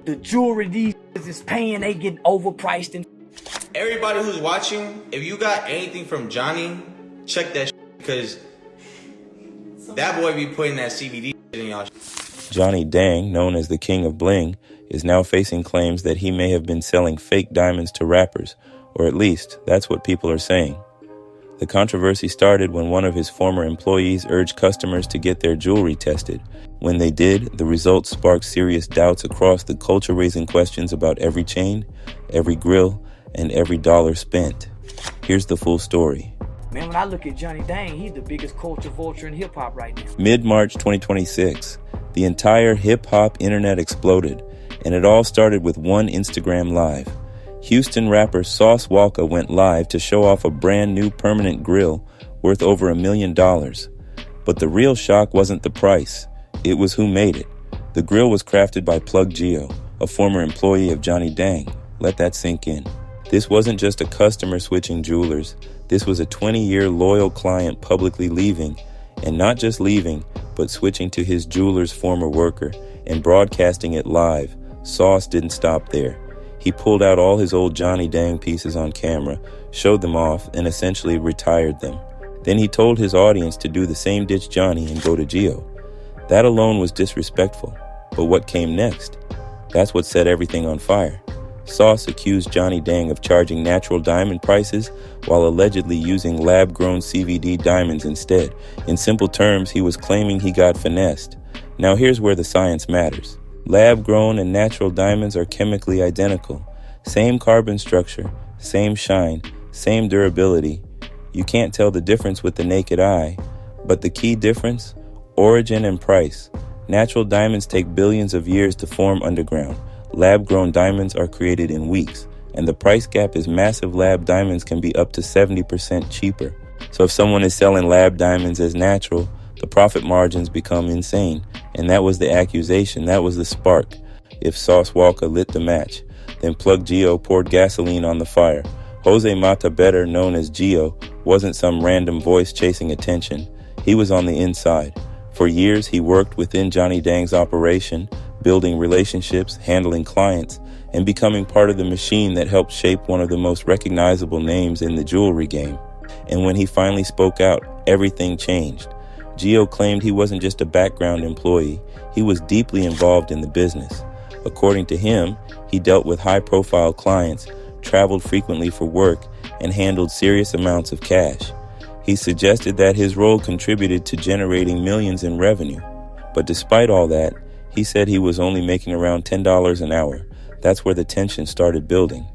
The jewelry these is paying, they get overpriced and Everybody who's watching, if you got anything from Johnny, check that because that boy be putting that CBD in y'all. Johnny Dang, known as the King of Bling, is now facing claims that he may have been selling fake diamonds to rappers, or at least that's what people are saying. The controversy started when one of his former employees urged customers to get their jewelry tested. When they did, the results sparked serious doubts across the culture, raising questions about every chain, every grill, and every dollar spent. Here's the full story. man, when I look at Johnny Dang, he's the biggest culture vulture in hip-hop right now. Mid-March 2026, the entire hip-hop internet exploded, and it all started with one Instagram Live. Houston rapper Sauce Walka went live to show off a brand new permanent grill worth over $1 million. But the real shock wasn't the price, it was who made it. The grill was crafted by Plug Geo, a former employee of Johnny Dang. Let that sink in. This wasn't just a customer switching jewelers. This was a 20-year loyal client publicly leaving, and not just leaving, but switching to his jeweler's former worker and broadcasting it live. Sauce didn't stop there. He pulled out all his old Johnny Dang pieces on camera, showed them off, and essentially retired them. Then he told his audience to do the same ditch Johnny and go to Geo. That alone was disrespectful. But what came next? That's what set everything on fire. Sauce accused Johnny Dang of charging natural diamond prices while allegedly using lab-grown CVD diamonds instead. In simple terms, he was claiming he got finessed. Now here's where the science matters. Lab-grown and natural diamonds are chemically identical. Same carbon structure, same shine, same durability. You can't tell the difference with the naked eye. But the key difference? Origin and price. Natural diamonds take billions of years to form underground. Lab-grown diamonds are created in weeks, and the price gap is massive. Lab diamonds can be up to 70% cheaper. So if someone is selling lab diamonds as natural, the profit margins become insane. And that was the accusation, that was the spark. If Sauce Walka lit the match, then Plug Geo poured gasoline on the fire. Jose Mata, better known as Geo, wasn't some random voice chasing attention. He was on the inside. For years, he worked within Johnny Dang's operation, building relationships, handling clients, and becoming part of the machine that helped shape one of the most recognizable names in the jewelry game. And when he finally spoke out, everything changed. Geo claimed he wasn't just a background employee, he was deeply involved in the business. According to him, he dealt with high-profile clients, traveled frequently for work, and handled serious amounts of cash. He suggested that his role contributed to generating millions in revenue. But despite all that, he said he was only making around $10 an hour. That's where the tension started building.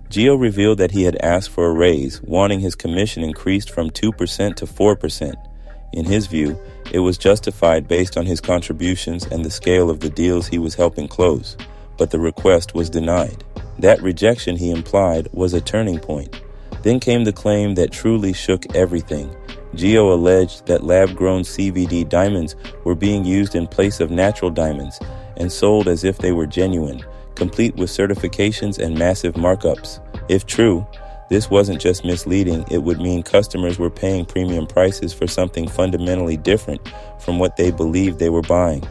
Geo revealed that he had asked for a raise, wanting his commission increased from 2% to 4%. In his view, it was justified based on his contributions and the scale of the deals he was helping close. But the request was denied. That rejection, he implied, was a turning point. Then came the claim that truly shook everything. Geo alleged that lab-grown CVD diamonds were being used in place of natural diamonds and sold as if they were genuine, complete with certifications and massive markups. If true, this wasn't just misleading, it would mean customers were paying premium prices for something fundamentally different from what they believed they were buying.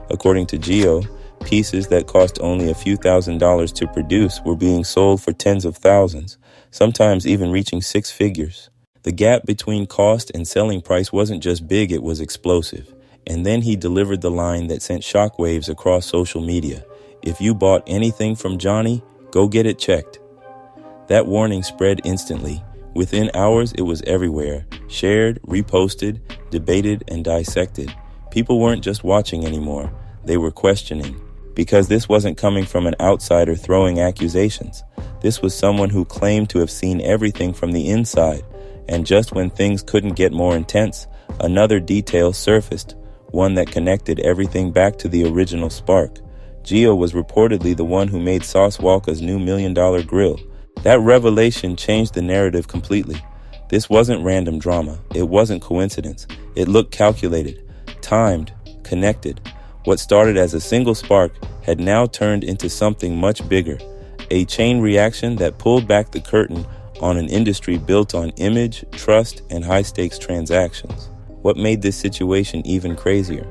According to Geo, pieces that cost only a few $1,000s to produce were being sold for tens of thousands, sometimes even reaching six figures. The gap between cost and selling price wasn't just big, it was explosive. And then he delivered the line that sent shockwaves across social media. If you bought anything from Johnny, go get it checked. That warning spread instantly. Within hours, it was everywhere. Shared, reposted, debated, and dissected. People weren't just watching anymore. They were questioning. Because this wasn't coming from an outsider throwing accusations. This was someone who claimed to have seen everything from the inside. And just when things couldn't get more intense, another detail surfaced, one that connected everything back to the original spark. Geo was reportedly the one who made Sauce Walka's new $1 million grill. That revelation changed the narrative completely. This wasn't random drama. It wasn't coincidence. It looked calculated, timed, connected. What started as a single spark had now turned into something much bigger, a chain reaction that pulled back the curtain on an industry built on image, trust, and high-stakes transactions. What made this situation even crazier?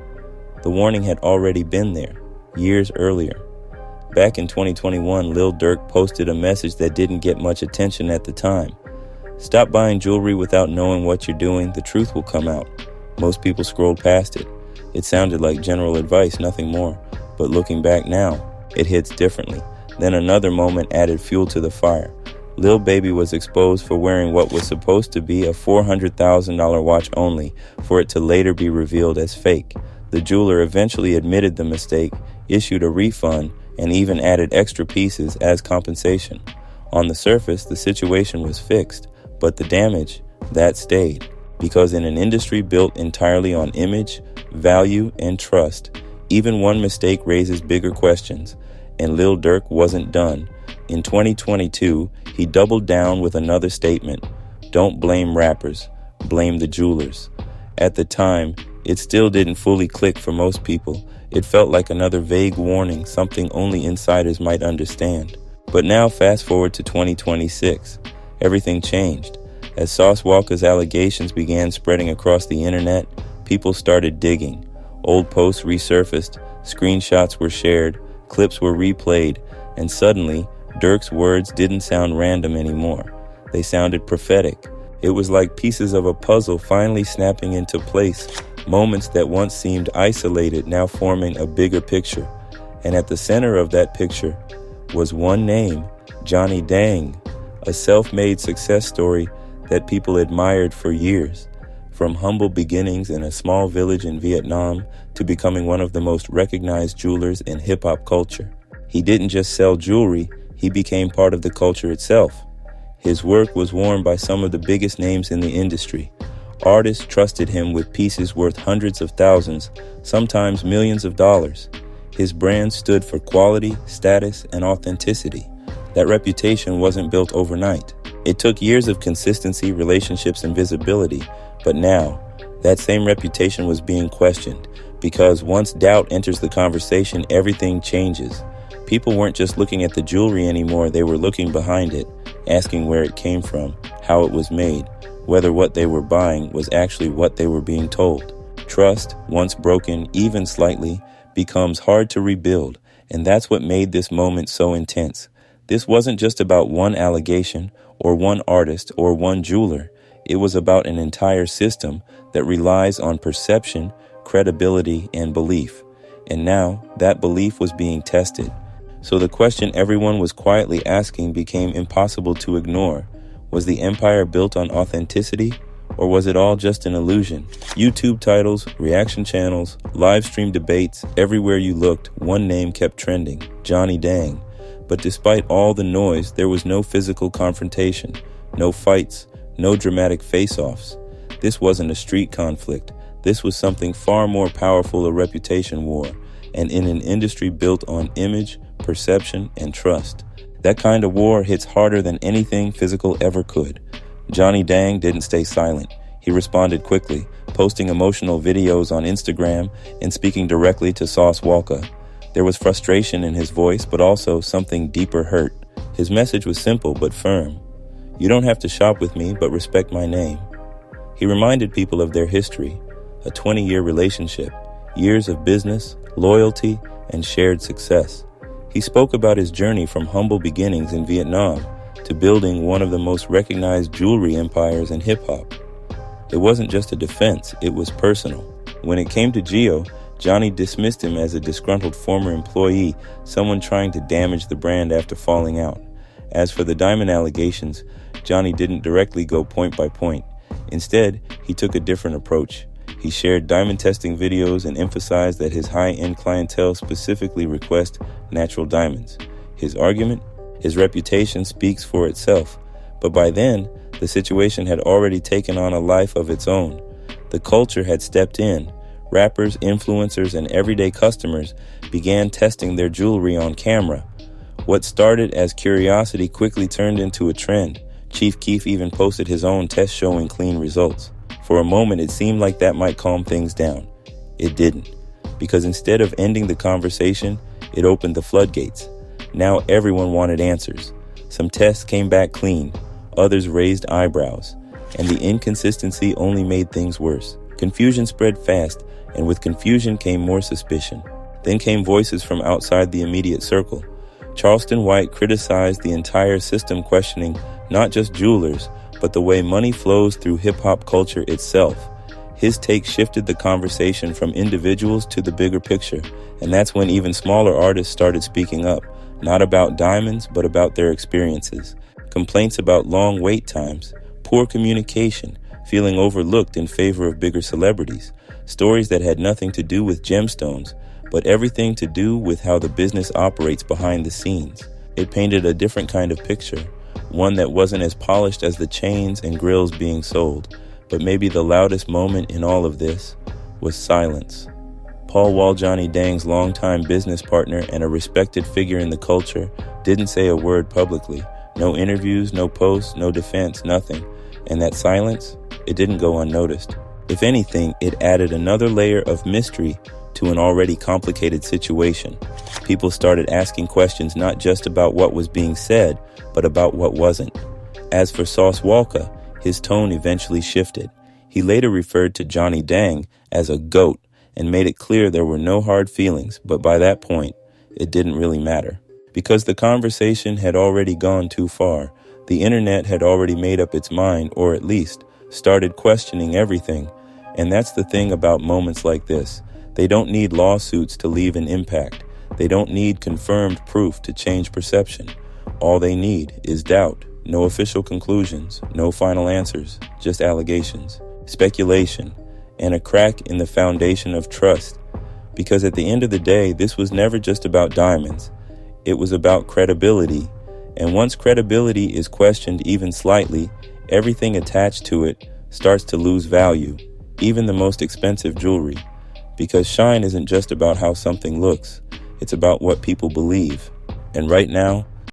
The warning had already been there, years earlier. Back in 2021, Lil Durk posted a message that didn't get much attention at the time. Stop buying jewelry without knowing what you're doing, the truth will come out. Most people scrolled past it. It sounded like general advice, nothing more. But looking back now, it hits differently. Then another moment added fuel to the fire. Lil Baby was exposed for wearing what was supposed to be a $400,000 watch only, for it to later be revealed as fake. The jeweler eventually admitted the mistake, issued a refund, and even added extra pieces as compensation. On the surface, the situation was fixed, but the damage, that stayed. Because in an industry built entirely on image, value, and trust, even one mistake raises bigger questions. And Lil Durk wasn't done. In 2022, he doubled down with another statement. Don't blame rappers, blame the jewelers. At the time, it still didn't fully click for most people. It felt like another vague warning, something only insiders might understand. But now fast forward to 2026. Everything changed. As Sauce Walka's allegations began spreading across the internet, people started digging. Old posts resurfaced, screenshots were shared, clips were replayed, and suddenly, Durk's words didn't sound random anymore. They sounded prophetic. It was like pieces of a puzzle finally snapping into place, moments that once seemed isolated now forming a bigger picture. And at the center of that picture was one name, Johnny Dang, a self-made success story that people admired for years. From humble beginnings in a small village in Vietnam to becoming one of the most recognized jewelers in hip-hop culture. He didn't just sell jewelry, he became part of the culture itself. His work was worn by some of the biggest names in the industry. Artists trusted him with pieces worth hundreds of thousands, sometimes millions of dollars. His brand stood for quality, status, and authenticity. That reputation wasn't built overnight. It took years of consistency, relationships, and visibility. But now, that same reputation was being questioned, because once doubt enters the conversation, everything changes. People weren't just looking at the jewelry anymore, they were looking behind it, asking where it came from, how it was made, whether what they were buying was actually what they were being told. Trust, once broken, even slightly, becomes hard to rebuild, and that's what made this moment so intense. This wasn't just about one allegation, or one artist, or one jeweler. It was about an entire system that relies on perception, credibility, and belief. And now, that belief was being tested. So the question everyone was quietly asking became impossible to ignore. Was the empire built on authenticity, or was it all just an illusion? YouTube titles, reaction channels, live stream debates, everywhere you looked, one name kept trending, Johnny Dang. But despite all the noise, there was no physical confrontation, no fights, no dramatic face-offs. This wasn't a street conflict. This was something far more powerful, a reputation war, and in an industry built on image, perception, and trust. That kind of war hits harder than anything physical ever could. Johnny Dang didn't stay silent. He responded quickly, posting emotional videos on Instagram and speaking directly to Sauce Walka. There was frustration in his voice, but also something deeper hurt. His message was simple but firm. You don't have to shop with me, but respect my name. He reminded people of their history, a 20-year relationship, years of business, loyalty, and shared success. He spoke about his journey from humble beginnings in Vietnam to building one of the most recognized jewelry empires in hip-hop. It wasn't just a defense, it was personal. When it came to Gio, Johnny dismissed him as a disgruntled former employee, someone trying to damage the brand after falling out. As for the diamond allegations, Johnny didn't directly go point by point. Instead, he took a different approach. He shared diamond testing videos and emphasized that his high-end clientele specifically request natural diamonds. His argument? His reputation speaks for itself. But by then, the situation had already taken on a life of its own. The culture had stepped in. Rappers, influencers, and everyday customers began testing their jewelry on camera. What started as curiosity quickly turned into a trend. Chief Keef even posted his own test showing clean results. For a moment, it seemed like that might calm things down. It didn't, because instead of ending the conversation, it opened the floodgates. Now everyone wanted answers. Some tests came back clean, others raised eyebrows, and the inconsistency only made things worse. Confusion spread fast, and with confusion came more suspicion. Then came voices from outside the immediate circle. Charleston White criticized the entire system, questioning not just jewelers, but the way money flows through hip-hop culture itself. His take shifted the conversation from individuals to the bigger picture, and that's when even smaller artists started speaking up, not about diamonds, but about their experiences. Complaints about long wait times, poor communication, feeling overlooked in favor of bigger celebrities, stories that had nothing to do with gemstones, but everything to do with how the business operates behind the scenes. It painted a different kind of picture, one that wasn't as polished as the chains and grills being sold. But maybe the loudest moment in all of this was silence. Paul Wall, Johnny Dang's longtime business partner and a respected figure in the culture, didn't say a word publicly. No interviews, no posts, no defense, nothing. And that silence, it didn't go unnoticed. If anything, it added another layer of mystery to an already complicated situation. People started asking questions not just about what was being said, but about what wasn't. As for Sauce Walka, his tone eventually shifted. He later referred to Johnny Dang as a goat and made it clear there were no hard feelings, but by that point, it didn't really matter. Because the conversation had already gone too far, the internet had already made up its mind, or at least started questioning everything. And that's the thing about moments like this. They don't need lawsuits to leave an impact. They don't need confirmed proof to change perception. All they need is doubt. No official conclusions, no final answers, just allegations, speculation, and a crack in the foundation of trust. Because at the end of the day, this was never just about diamonds. It was about credibility. And once credibility is questioned even slightly, everything attached to it starts to lose value, even the most expensive jewelry. Because shine isn't just about how something looks, it's about what people believe. And right now,